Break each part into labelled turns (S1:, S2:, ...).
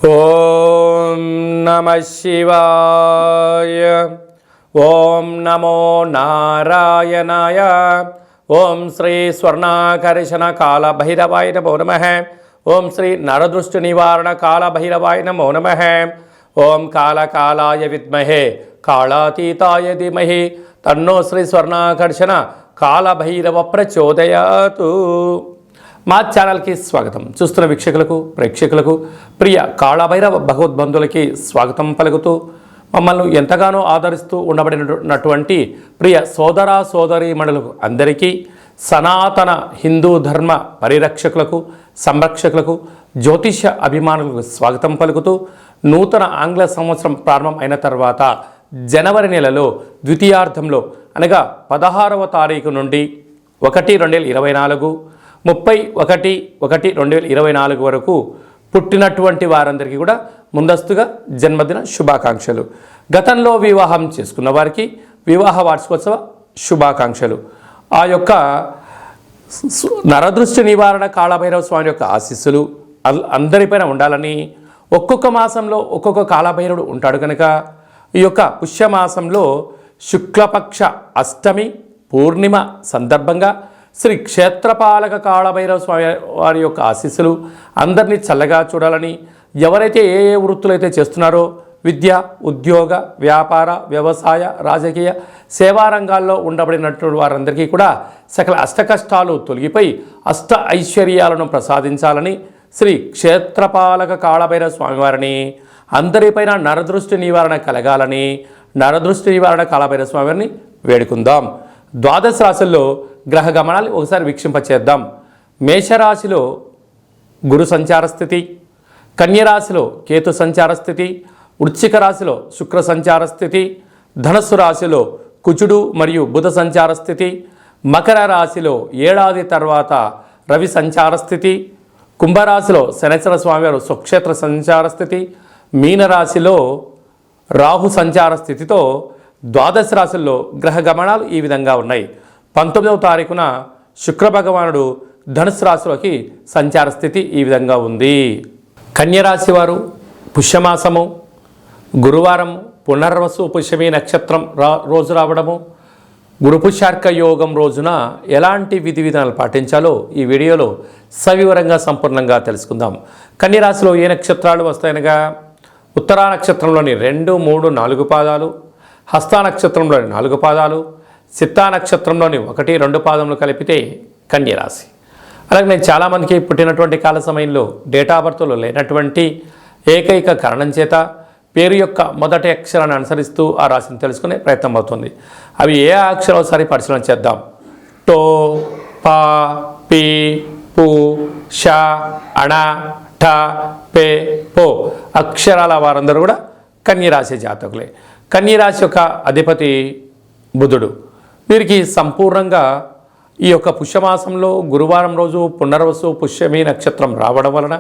S1: ఓం నమః శివాయ. ఓం నమో నారాయణాయ. ఓం శ్రీ స్వర్ణాకర్షణ కాల భైరవాయ నమో నమః. ఓం శ్రీ నరదృష్టి నివారణ కాల భైరవాయ నమో నమః. ఓం కాళకాలాయ విద్మహే కాళాతీతాయ ధీమహి తన్నో శ్రీ స్వర్ణాకర్షణ కాలభైరవ ప్రచోదయాతు. మా ఛానల్కి స్వాగతం. చూస్తున్న వీక్షకులకు ప్రేక్షకులకు ప్రియ కాళభైరవ భగవద్బంధులకి స్వాగతం పలుకుతూ మమ్మల్ని ఎంతగానో ఆదరిస్తూ ఉండబడినటువంటి ప్రియ సోదర సోదరీమణులకు అందరికీ సనాతన హిందూ ధర్మ పరిరక్షకులకు సంరక్షకులకు జ్యోతిష అభిమానులకు స్వాగతం పలుకుతూ నూతన ఆంగ్ల సంవత్సరం ప్రారంభం అయిన తర్వాత జనవరి నెలలో ద్వితీయార్థంలో అనగా 16వ తారీఖు నుండి 1/2024 31/1/2024 వరకు పుట్టినటువంటి వారందరికీ కూడా ముందస్తుగా జన్మదిన శుభాకాంక్షలు. గతంలో వివాహం చేసుకున్న వారికి వివాహ వార్షికోత్సవ శుభాకాంక్షలు. ఆ యొక్క నరదృష్టి నివారణ కాళభైరవ స్వామి యొక్క ఆశీస్సులు అందరిపైన ఉండాలని, ఒక్కొక్క మాసంలో ఒక్కొక్క కాళభైరవుడు ఉంటాడు కనుక ఈ యొక్క పుష్యమాసంలో శుక్లపక్ష అష్టమి పూర్ణిమ సందర్భంగా శ్రీ క్షేత్రపాలక కాళభైరవ స్వామి వారి యొక్క ఆశీస్సులు అందరినీ చల్లగా చూడాలని, ఎవరైతే ఏ వృత్తులైతే చేస్తున్నారో విద్య, ఉద్యోగ, వ్యాపార, వ్యవసాయ, రాజకీయ, సేవా రంగాల్లో ఉండబడినటువంటి వారందరికీ కూడా సకల అష్టకష్టాలు తొలగిపోయి అష్ట ఐశ్వర్యాలను ప్రసాదించాలని శ్రీ క్షేత్రపాలక కాళభైరవ స్వామివారిని, అందరిపైన నరదృష్టి నివారణ కలగాలని నరదృష్టి నివారణ కాళభైరవ స్వామివారిని వేడుకుందాం. ద్వాదశ రాశుల్లో గ్రహ గమనాలు ఒకసారి వీక్షింపచేద్దాం. మేషరాశిలో గురు సంచార స్థితి, కన్యరాశిలో కేతు సంచార స్థితి, వృశ్చిక రాశిలో శుక్ర సంచార స్థితి, ధనస్సు రాశిలో కుజుడు మరియు బుధ సంచార స్థితి, మకర రాశిలో ఏడాది తర్వాత రవి సంచార స్థితి, కుంభరాశిలో శనేశ్వర స్వామివారు స్వక్షేత్ర సంచార స్థితి, మీనరాశిలో రాహు సంచార స్థితితో ద్వాదశ రాశుల్లో గ్రహ గమనాలు ఈ విధంగా ఉన్నాయి. 19వ తారీఖున శుక్ర భగవానుడు ధనుసు రాశిలోకి సంచార స్థితి ఈ విధంగా ఉంది. కన్యరాశి వారు పుష్యమాసము గురువారం పునర్వసు పుష్యమి నక్షత్రం రోజు రావడము, గురు పుష్యార్క యోగం రోజున ఎలాంటి విధి విధానాలు పాటించాలో ఈ వీడియోలో సవివరంగా సంపూర్ణంగా తెలుసుకుందాం. కన్యరాశిలో ఏ నక్షత్రాలు వస్తాయనగా ఉత్తరా నక్షత్రంలోని 2, 3, 4 పాదాలు, హస్తా నక్షత్రంలోని 4 పాదాలు, చిత్తా నక్షత్రంలోని 1, 2 పాదములు కలిపితే కన్యరాశి. అలాగే నేను చాలామందికి పుట్టినటువంటి కాల సమయంలో డేట్ ఆఫ్ బర్త్లో లేనటువంటి ఏకైక కారణం చేత పేరు యొక్క మొదటి అక్షరాన్ని అనుసరిస్తూ ఆ రాశిని తెలుసుకునే ప్రయత్నం అవుతుంది. అవి ఏ అక్షరం ఒకసారి పరిశీలన చేద్దాం. టో, పా, పి, పు, ష, అణ, ఠ, పే, పో అక్షరాల వారందరూ కూడా కన్యరాశి జాతకులే. కన్యరాశి యొక్క అధిపతి బుధుడు. వీరికి సంపూర్ణంగా ఈ యొక్క పుష్యమాసంలో గురువారం రోజు పునర్వసు పుష్యమి నక్షత్రం రావడం వలన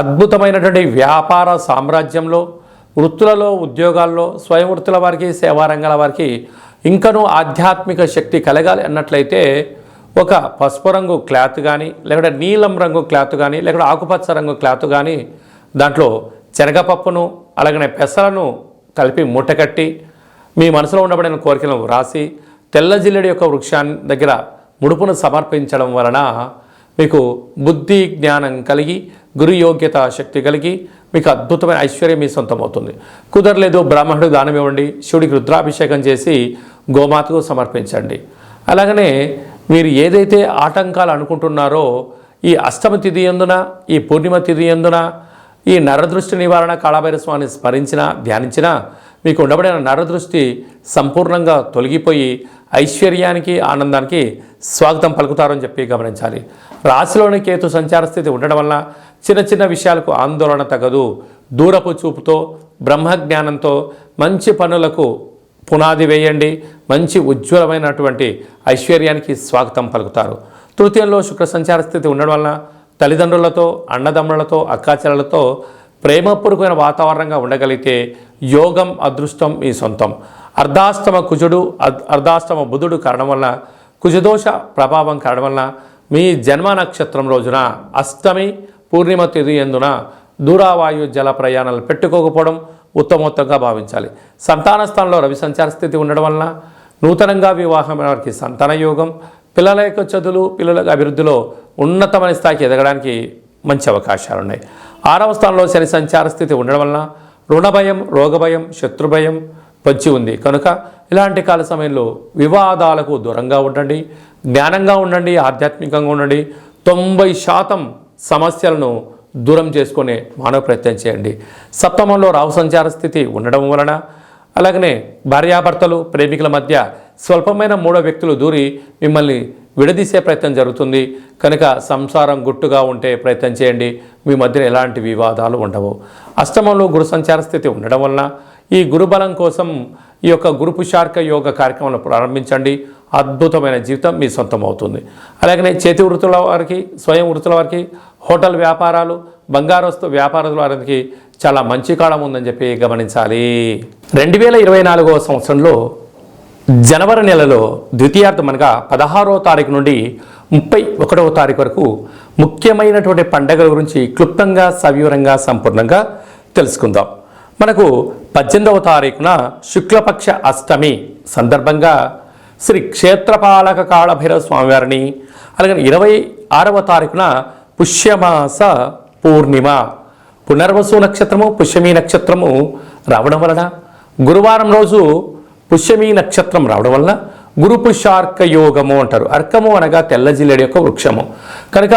S1: అద్భుతమైనటువంటి వ్యాపార సామ్రాజ్యంలో, వృత్తులలో, ఉద్యోగాల్లో, స్వయం వృత్తుల వారికి, సేవా రంగాల వారికి ఇంకనూ ఆధ్యాత్మిక శక్తి కలగాలి అన్నట్లయితే ఒక పసుపు రంగు క్లాత్ కానీ, లేకపోతే నీలం రంగు క్లాత్ కానీ, లేకపోతే ఆకుపచ్చ రంగు క్లాత్ కానీ దాంట్లో శనగపప్పును అలాగనే పెసలను కలిపి మూటకట్టి మీ మనసులో ఉండబడిన కోరికలను రాసి తెల్ల జిల్లెడి యొక్క వృక్షాన్ని దగ్గర ముడుపును సమర్పించడం వలన మీకు బుద్ధి జ్ఞానం కలిగి గురు యోగ్యత శక్తి కలిగి మీకు అద్భుతమైన ఐశ్వర్యం మీ సొంతమవుతుంది. కుదరలేదు బ్రాహ్మణుడికి దానం ఇవ్వండి, శివుడికి రుద్రాభిషేకం చేసి గోమాతకు సమర్పించండి. అలాగనే మీరు ఏదైతే ఆటంకాలు అనుకుంటున్నారో ఈ అష్టమి తిథి యందున, ఈ పూర్ణిమ తిథి యందున ఈ నరదృష్టి నివారణ కాళభైరవ స్వామిని స్మరించినా ధ్యానించినా మీకు ఉండబడిన నరదృష్టి సంపూర్ణంగా తొలగిపోయి ఐశ్వర్యానికి ఆనందానికి స్వాగతం పలుకుతారని చెప్పి గమనించాలి. రాశిలోని కేతు సంచార స్థితి ఉండడం వల్ల చిన్న చిన్న విషయాలకు ఆందోళన తగదు. దూరపు చూపుతో బ్రహ్మజ్ఞానంతో మంచి పనులకు పునాది వేయండి. మంచి ఉజ్వలమైనటువంటి ఐశ్వర్యానికి స్వాగతం పలుకుతారు. తృతీయంలో శుక్ర సంచార స్థితి ఉండడం వలన తల్లిదండ్రులతో, అన్నదమ్ములతో, అక్కాచెల్లెలతో ప్రేమపూర్వకమైన వాతావరణంగా ఉండగలిగితే యోగం, అదృష్టం మీ సొంతం. అర్ధాష్టమ కుజుడు, అర్ధాష్టమ బుధుడు కారణం వలన, కుజదోష ప్రభావం కారణం వలన మీ జన్మ నక్షత్రం రోజున అష్టమి పూర్ణిమ తిథి యందున దూరావాయు జల ప్రయాణాలు పెట్టుకోకపోవడం ఉత్తమోత్తంగా భావించాలి. సంతాన స్థానంలో రవి సంచార స్థితి ఉండడం వలన నూతనంగా వివాహమైన వారికి సంతాన యోగం, పిల్లల యొక్క చదువులు, పిల్లల అభివృద్ధిలో ఉన్నతమైన స్థాయికి ఎదగడానికి మంచి అవకాశాలు ఉన్నాయి. 6వ స్థానంలో శని సంచార స్థితి ఉండడం వలన రుణ భయం, రోగ భయం, శత్రు భయం పొంచి ఉంది కనుక ఇలాంటి కాల సమయంలో వివాదాలకు దూరంగా ఉండండి, జ్ఞానంగా ఉండండి, ఆధ్యాత్మికంగా ఉండండి. 90% సమస్యలను దూరం చేసుకునే మానవ ప్రయత్నం చేయండి. సప్తమంలో రాహు సంచార స్థితి ఉండడం వలన అలాగనే భార్యాభర్తలు, ప్రేమికుల మధ్య స్వల్పమైన మూడో వ్యక్తులు దూరి మిమ్మల్ని విడదీసే ప్రయత్నం జరుగుతుంది కనుక సంసారం గుట్టుగా ఉంటే ప్రయత్నం చేయండి. మీ మధ్యన ఎలాంటి వివాదాలు ఉండవు. అష్టమంలో గురు సంచార స్థితి ఉండడం వలన ఈ గురుబలం కోసం ఈ యొక్క గురు పుషార్క యోగ కార్యక్రమాలను ప్రారంభించండి. అద్భుతమైన జీవితం మీ సొంతం అవుతుంది. అలాగనే చేతి వృత్తుల వారికి, స్వయం వృత్తుల వారికి, హోటల్ వ్యాపారాలు, బంగారు వస్తు వ్యాపారాల వారికి చాలా మంచి కాలం ఉందని చెప్పి గమనించాలి. 2024వ సంవత్సరంలో జనవరి నెలలో ద్వితీయార్థం అనగా 16వ తారీఖు నుండి 31వ తారీఖు వరకు ముఖ్యమైనటువంటి పండుగల గురించి క్లుప్తంగా, సవివరంగా, సంపూర్ణంగా తెలుసుకుందాం. మనకు 18వ తారీఖున శుక్లపక్ష అష్టమి సందర్భంగా శ్రీ క్షేత్రపాలక కాళభైరవ స్వామివారిని, అలాగే 26వ తారీఖున పుష్యమాస పూర్ణిమ, పునర్వసు నక్షత్రము, పుష్యమీ నక్షత్రము రావడం వలన గురువారం రోజు పుష్యమీ నక్షత్రం రావడం వలన గురు పుష్యార్క యోగము అంటారు. అర్కము అనగా తెల్ల జిల్లేడు యొక్క వృక్షము కనుక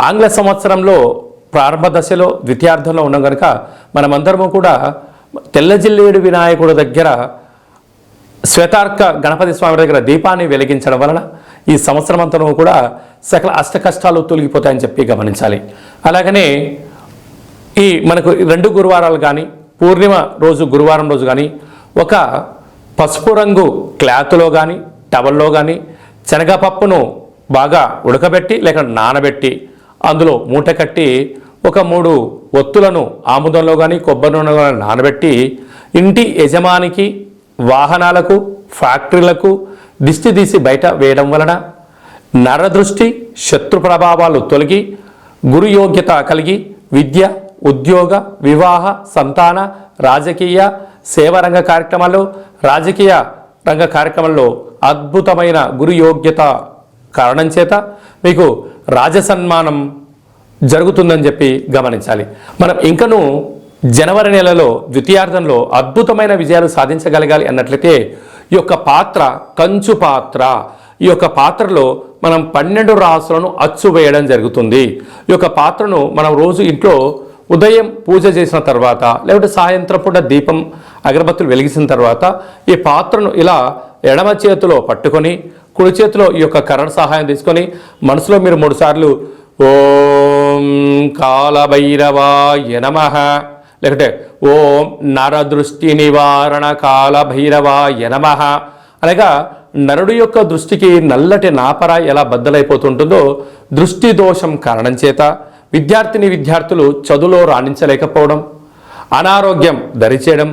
S1: ఆంగ్ల సంవత్సరంలో ప్రారంభ దశలో ద్వితీయార్థంలో ఉన్నాం కనుక మనమందరము కూడా తెల్ల జిల్లేడు వినాయకుడి దగ్గర, శ్వేతార్క గణపతి స్వామి దగ్గర దీపాన్ని వెలిగించడం వలన ఈ సంవత్సరం అంతా కూడా సకల అష్ట కష్టాలు తొలగిపోతాయని చెప్పి గమనించాలి. అలాగనే ఈ మనకు 2 గురువారాలు కానీ, పూర్ణిమ రోజు గురువారం రోజు కానీ ఒక పసుపు రంగు క్లాత్లో కానీ, టవల్లో కానీ శనగపప్పును బాగా ఉడకబెట్టి లేక నానబెట్టి అందులో మూట కట్టి ఒక 3 ఒత్తులను ఆముదంలో కానీ, కొబ్బరి నూనెలో కానీ నానబెట్టి ఇంటి యజమానికి, వాహనాలకు, ఫ్యాక్టరీలకు దిష్టి తీసి బయట వేయడం వలన నరదృష్టి, శత్రు ప్రభావాలు తొలగి గురు యోగ్యత కలిగి విద్య, ఉద్యోగ, వివాహ, సంతాన, రాజకీయ, సేవారంగ కార్యక్రమాల్లో, రాజకీయ రంగ కార్యక్రమాల్లో అద్భుతమైన గురు యోగ్యత కారణం చేత మీకు రాజసన్మానం జరుగుతుందని చెప్పి గమనించాలి. మనం ఇంకనూ జనవరి నెలలో ద్వితీయార్థంలో అద్భుతమైన విజయాలు సాధించగలగాలి అన్నట్లయితే ఈ యొక్క పాత్ర కంచు పాత్ర, ఈ యొక్క పాత్రలో మనం 12 రాసులను అచ్చు వేయడం జరుగుతుంది. ఈ యొక్క పాత్రను మనం రోజు ఇంట్లో ఉదయం పూజ చేసిన తర్వాత లేకపోతే సాయంత్రం పూట దీపం, అగరబత్తులు వెలిగించిన తర్వాత ఈ పాత్రను ఇలా ఎడమ చేతిలో పట్టుకొని కుడి చేతిలో ఈ యొక్క కర్ర సహాయం తీసుకొని మనసులో మీరు 3 సార్లు ఓం కాలభైరవాయ నమః, లేకపోతే ఓం నరదృష్టి నివారణ కాలభైరవాయ నమః, అనగా నరుడు యొక్క దృష్టికి నల్లటి నాపర ఎలా బద్దలైపోతుంటుందో దృష్టి దోషం కారణం చేత విద్యార్థులు చదువులో రాణించలేకపోవడం, అనారోగ్యం దరిచేయడం,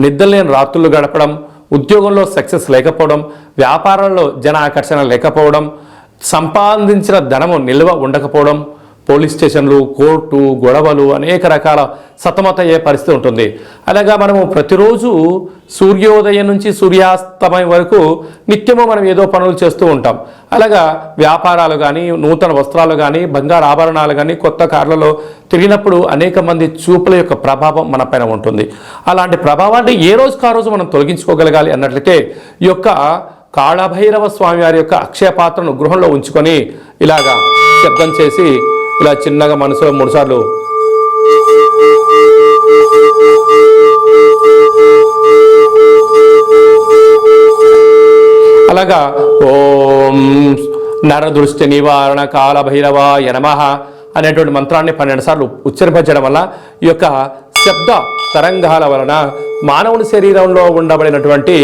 S1: నిద్రలేని రాత్రులు గడపడం, ఉద్యోగంలో సక్సెస్ లేకపోవడం, వ్యాపారంలో జన ఆకర్షణ లేకపోవడం, సంపాదించిన ధనము నిల్వ ఉండకపోవడం, పోలీస్ స్టేషన్లు, కోర్టు, గొడవలు, అనేక రకాల సతమతయ్యే పరిస్థితి ఉంటుంది. అలాగా మనము ప్రతిరోజు సూర్యోదయం నుంచి సూర్యాస్తమయం వరకు నిత్యము మనం ఏదో పనులు చేస్తూ ఉంటాం. అలాగా వ్యాపారాలు కానీ, నూతన వస్త్రాలు కానీ, బంగారు ఆభరణాలు కానీ, కొత్త కార్లలో తిరిగినప్పుడు అనేక మంది చూపుల యొక్క ప్రభావం మన పైన ఉంటుంది. అలాంటి ప్రభావాన్ని ఏ రోజుకు ఆ రోజు మనం తొలగించుకోగలగాలి అన్నట్లయితే ఈ యొక్క కాళభైరవ స్వామి వారి యొక్క అక్షయ పాత్రను గృహంలో ఉంచుకొని ఇలాగా శబ్దం చేసి ఇలా చిన్నగా మనసులో 3 సార్లు అలాగా ఓం నరదృష్టి నివారణ కాలభైరవాయ నమః అనేటువంటి మంత్రాన్ని 12 సార్లు ఉచ్చరింపజేయడం వల్ల ఈ యొక్క శబ్ద తరంగాల వలన మానవుని శరీరంలో ఉండబడినటువంటి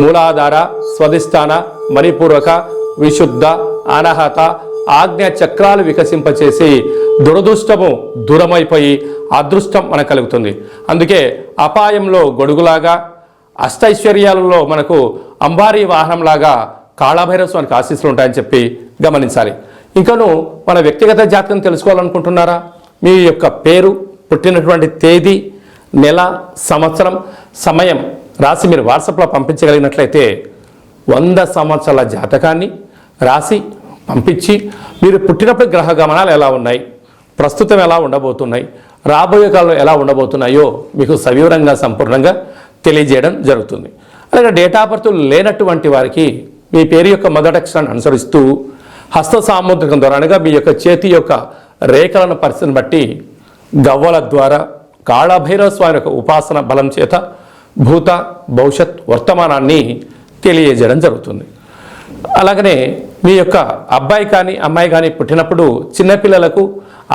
S1: మూలాధార, స్వధిష్టాన, మణిపూర్వక, విశుద్ధ, అనహత, ఆజ్ఞ చక్రాలు వికసింపచేసి దురదృష్టము దూరమైపోయి అదృష్టం మనకు కలుగుతుంది. అందుకే అపాయంలో గొడుగులాగా, అష్టైశ్వర్యాలలో మనకు అంబారీ వాహనంలాగా కాళభైరవ స్వామికి ఆశీస్సులు ఉంటాయని చెప్పి గమనించాలి. ఇంకను మన వ్యక్తిగత జాతకం తెలుసుకోవాలనుకుంటున్నారా? మీ యొక్క పేరు, పుట్టినటువంటి తేదీ, నెల, సంవత్సరం, సమయం రాసి మీరు వాట్సాప్లో పంపించగలిగినట్లయితే 100 సంవత్సరాల జాతకాన్ని రాసి పంపించి మీరు పుట్టినప్పుడు గ్రహ గమనాలు ఎలా ఉన్నాయి, ప్రస్తుతం ఎలా ఉండబోతున్నాయి, రాబోయే కాలంలో ఎలా ఉండబోతున్నాయో మీకు సవివరంగా సంపూర్ణంగా తెలియజేయడం జరుగుతుంది. అలాగే డేట్ ఆఫ్ బర్త్ లేనటువంటి వారికి మీ పేరు యొక్క మొదటి అక్షరాన్ని అనుసరిస్తూ హస్త సాముద్రికం ద్వారా అనగా మీ యొక్క చేతి యొక్క రేఖలను పరిస్థితిని బట్టి గవ్వల ద్వారా కాళభైరవ స్వామి యొక్క ఉపాసన బలం చేత భూత, భవిష్యత్, వర్తమానాన్ని తెలియజేయడం జరుగుతుంది. అలాగనే మీ యొక్క అబ్బాయి కానీ అమ్మాయి కానీ పుట్టినప్పుడు చిన్నపిల్లలకు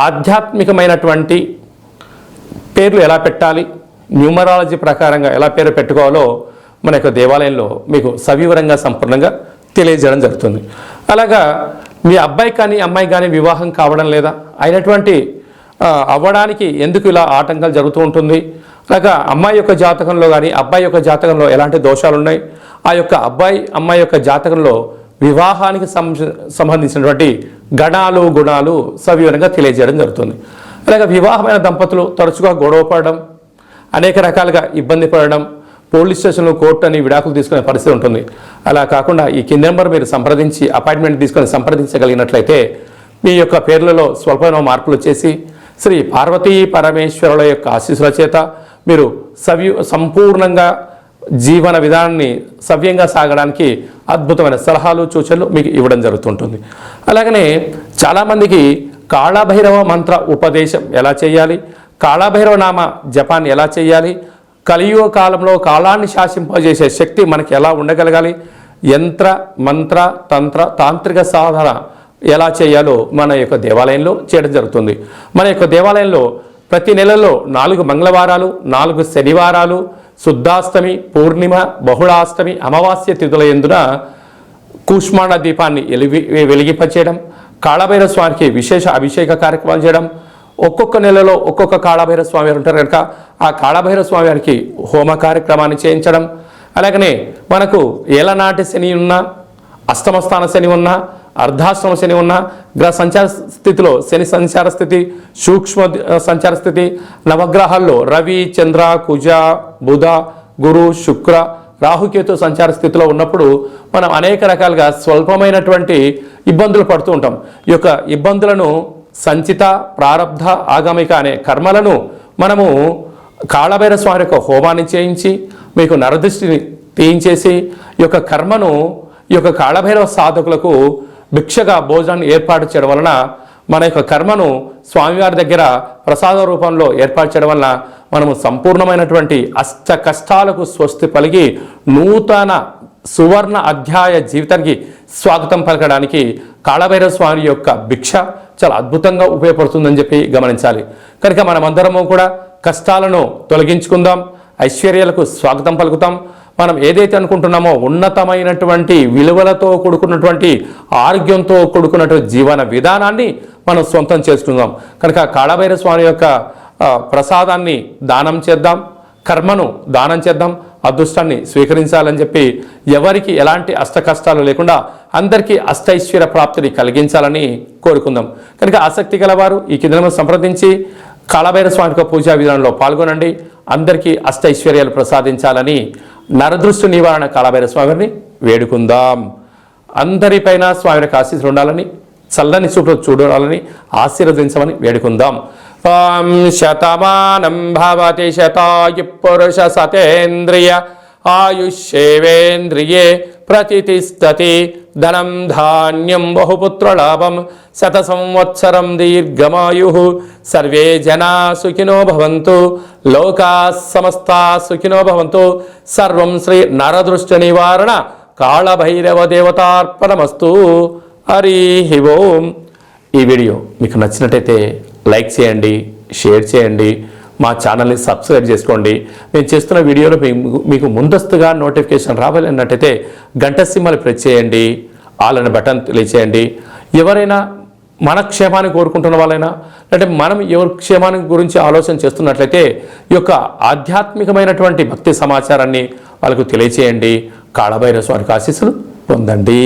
S1: ఆధ్యాత్మికమైనటువంటి పేర్లు ఎలా పెట్టాలి, న్యూమరాలజీ ప్రకారంగా ఎలా పేరు పెట్టుకోవాలో మన యొక్క దేవాలయంలో మీకు సవివరంగా సంపూర్ణంగా తెలియజేయడం జరుగుతుంది. అలాగా మీ అబ్బాయి కానీ అమ్మాయి కానీ వివాహం కావడం లేదా అయినటువంటి అవ్వడానికి ఎందుకు ఇలా ఆటంకాలు జరుగుతూ ఉంటుంది, అలాగా అమ్మాయి యొక్క జాతకంలో కానీ అబ్బాయి యొక్క జాతకంలో ఎలాంటి దోషాలు ఉన్నాయి, ఆ యొక్క అబ్బాయి అమ్మాయి యొక్క జాతకంలో వివాహానికి సంబంధించినటువంటి గణాలు గుణాలు సవివరంగా తెలియజేయడం జరుగుతుంది. అలాగే వివాహమైన దంపతులు తరచుగా గొడవ పడడం, అనేక రకాలుగా ఇబ్బంది పడడం, పోలీస్ స్టేషన్లో కోర్టు అని విడాకులు తీసుకునే పరిస్థితి ఉంటుంది. అలా కాకుండా ఈ కింది నెంబర్ మీరు సంప్రదించి అపాయింట్మెంట్ తీసుకొని సంప్రదించగలిగినట్లయితే మీ యొక్క పేర్లలో స్వల్పమైన మార్పులు చేసి శ్రీ పార్వతీ పరమేశ్వరుల యొక్క ఆశీస్సుల చేత మీరు సంపూర్ణంగా జీవన విధానాన్ని సవ్యంగా సాగడానికి అద్భుతమైన సలహాలు సూచనలు మీకు ఇవ్వడం జరుగుతుంటుంది. అలాగనే చాలామందికి కాళభైరవ మంత్ర ఉపదేశం ఎలా చేయాలి, కాళభైరవ నామ జపాన్ని ఎలా చేయాలి, కలియుగ కాలంలో కాలాన్ని శాసింపజేసే శక్తి మనకి ఎలా ఉండగలగాలి, యంత్ర మంత్ర తంత్ర తాంత్రిక సాధన ఎలా చేయాలో మన యొక్క దేవాలయంలో చేయడం జరుగుతుంది. మన యొక్క దేవాలయంలో ప్రతి నెలలో 4 మంగళవారాలు, 4 శనివారాలు, శుద్ధాష్టమి, పూర్ణిమ, బహుళాష్టమి, అమావాస్య తిథుల యందున కూష్మాండ దీపాన్ని వెలిగింపచేయడం, కాళభైరవ స్వామికి విశేష అభిషేక కార్యక్రమాలు చేయడం, ఒక్కొక్క నెలలో ఒక్కొక్క కాళభైరవ స్వామి వారు ఉంటారు కనుక ఆ కాళభైరవ స్వామి వారికి హోమ కార్యక్రమాన్ని చేయించడం, అలాగనే మనకు ఏలనాటి శని ఉన్నా, అష్టమ స్థాన శని ఉన్నా, అర్ధాశ్రమ శని ఉన్న, గ్రహ సంచార స్థితిలో శని సంచార స్థితి, సూక్ష్మ సంచార స్థితి, నవగ్రహాల్లో రవి, చంద్ర, కుజ, బుధ, గురు, శుక్ర, రాహుకేతు సంచార స్థితిలో ఉన్నప్పుడు మనం అనేక రకాలుగా స్వల్పమైనటువంటి ఇబ్బందులు పడుతూ ఉంటాం. ఈ యొక్క ఇబ్బందులను సంచిత, ప్రారబ్ధ, ఆగమిక అనే కర్మలను మనము కాళభైరవ స్వామి యొక్క హోమాన్ని చేయించి మీకు నరదృష్టిని తీయించేసి ఈ యొక్క కర్మను ఈ యొక్క కాళభైరవ సాధకులకు భిక్షగా భోజనాన్ని ఏర్పాటు చేయడం వలన మన యొక్క కర్మను స్వామివారి దగ్గర ప్రసాద రూపంలో ఏర్పాటు చేయడం వలన మనము సంపూర్ణమైనటువంటి అష్ట కష్టాలకు స్వస్తి పలికి నూతన సువర్ణ అధ్యాయ జీవితానికి స్వాగతం పలకడానికి కాళభైరవ స్వామి యొక్క భిక్ష చాలా అద్భుతంగా ఉపయోగపడుతుందని చెప్పి గమనించాలి. కనుక మనమందరము కూడా కష్టాలను తొలగించుకుందాం, ఐశ్వర్యాలకు స్వాగతం పలుకుతాం. మనం ఏదైతే అనుకుంటున్నామో ఉన్నతమైనటువంటి విలువలతో కూడుకున్నటువంటి ఆరోగ్యంతో కూడుకున్నటువంటి జీవన విధానాన్ని మనం సొంతం చేసుకుందాం. కనుక కాళభైరవ స్వామి యొక్క ప్రసాదాన్ని దానం చేద్దాం, కర్మను దానం చేద్దాం, అదృష్టాన్ని స్వీకరించాలని చెప్పి ఎవరికి ఎలాంటి అష్ట కష్టాలు లేకుండా అందరికీ అష్టైశ్వర్య ప్రాప్తిని కలిగించాలని కోరుకుందాం. కనుక ఆసక్తి గలవారు ఈ కింద సంప్రదించి కాళభైరవ స్వామి యొక్క పూజా విధానంలో పాల్గొనండి. అందరికీ అష్టైశ్వర్యాలు ప్రసాదించాలని నరదృష్టి నివారణ కాళభైరవ స్వామిని వేడుకుందాం. అందరిపైన స్వామి యొక్క ఆశీస్సులు ఉండాలని, చల్లని చూపు చూడాలని ఆశీర్వదించమని వేడుకుందాం. శతమానం భవతి శతాయు పురుష సతేంద్రియ ఆయుష్యేవేంద్రియే ప్రతిష్టతి ధనం ధాన్యం బహుపుత్రలాభం శత సంవత్సరం దీర్ఘమాయు సర్వే జనా సుఖినో భవంతు లోకా సమస్తా సుఖినో భవంతు. సర్వం శ్రీ నరదృష్టి నివారణ కాళభైరవ దేవతార్పణమస్తు. హరి ఓం. ఈ వీడియో మీకు నచ్చినట్టయితే లైక్ చేయండి, షేర్ చేయండి, మా ఛానల్ని సబ్స్క్రైబ్ చేసుకోండి. నేను చేస్తున్న వీడియోలో మీకు ముందస్తుగా నోటిఫికేషన్ రావాలన్నట్టయితే గంట సింబల్ ప్రెస్ చేయండి, ఆల్ అనే బటన్ తెలియచేయండి. ఎవరైనా మన క్షేమాన్ని కోరుకుంటున్న వాళ్ళైనా అంటే మనం ఎవరి క్షేమాన్ని గురించి ఆలోచన చేస్తున్నట్లయితే ఈ యొక్క ఆధ్యాత్మికమైనటువంటి భక్తి సమాచారాన్ని వాళ్ళకు తెలియచేయండి. కాళభైరవ స్వామి ఆశీస్సులు పొందండి.